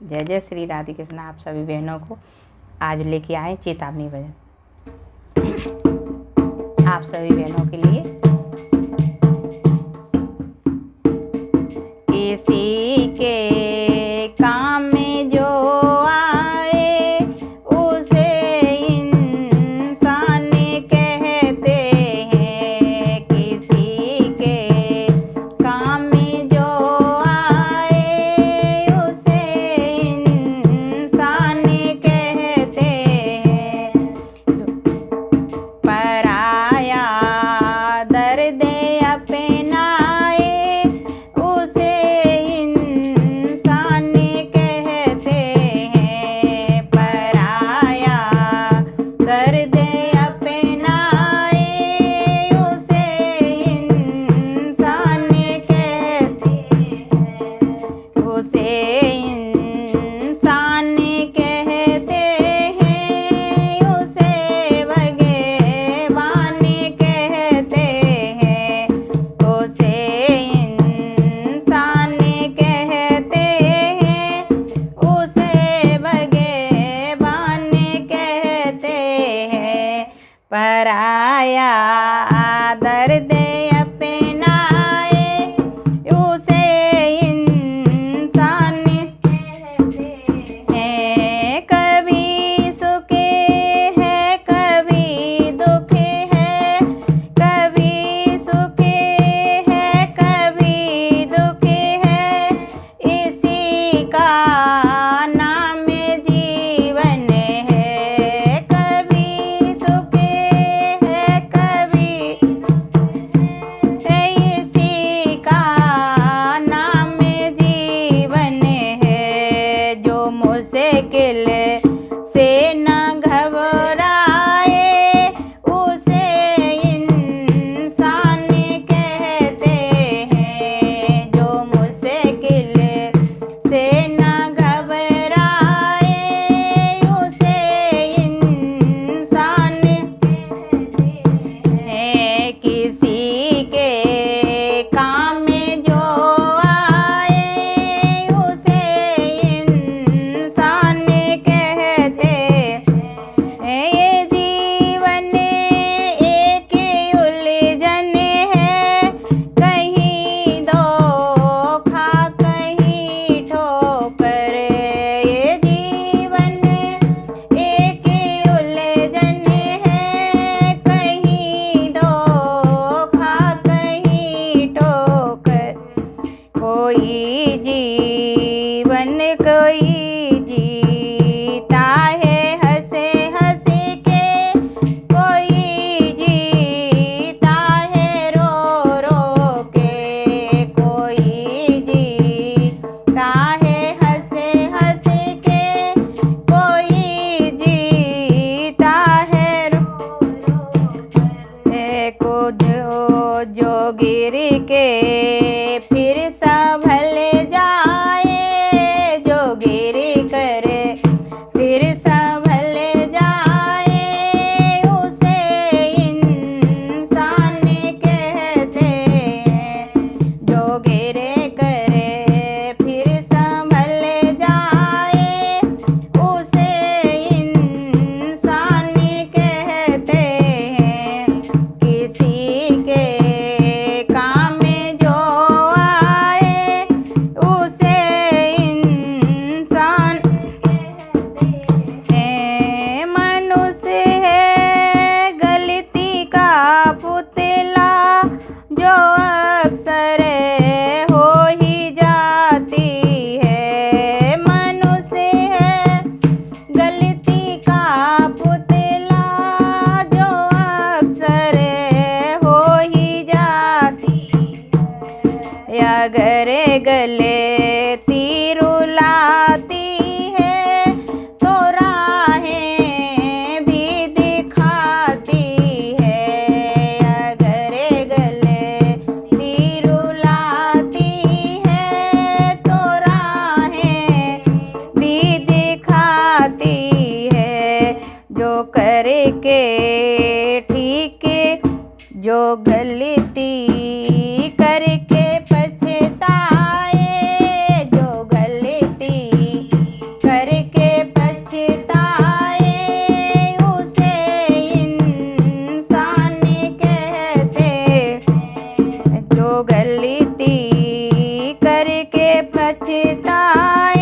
जय जय श्री राधे कृष्ण। आप सभी बहनों को आज लेके आए चेतावनी भजन आप सभी बहनों के लिए। किसी के काम में जो आए उसे इंसान कहते हैं। किसी के काम में जो आए उसे इंसान कहते हैं। पराया दर्द अपनाए उसे इंसान कहते हैं। पराया दर्द अपनाए उसे इंसान कहते हैं। उसे इंसान कहते हैं। उसे भगवान कहते हैं। उसे इंसान कहते हैं। उसे भगवान कहते हैं। पराया दर्द अपनाए उसे इंसान कहते हैं। कभी सुख है कभी दुख है, कभी सुख है कभी दुख है, इसी का नाम जीवन है। कभी सुख है कभी इसी का नाम जीवन है। जो मुश्किल से न घबराए उसे इंसान कहते हैं। जो मुश्किल से न घबराए उसे इंसान कहते हैं। किसी के काम में जो आए उसे इंसान कहते हैं। ये जीवन एक उलझन है, कहीं धोखा कहीं ठोकर। ये जीवन एक उलझन है, कहीं धोखा कहीं ठोकर। कोई जीवन कोई जीता है हंसे हंसे के, कोई जीता है रो रो के। कोई जीता है हंसे हंसे के, कोई जीता है रो रो के। जो गिर के फिर संभल जाए, जो गिर आए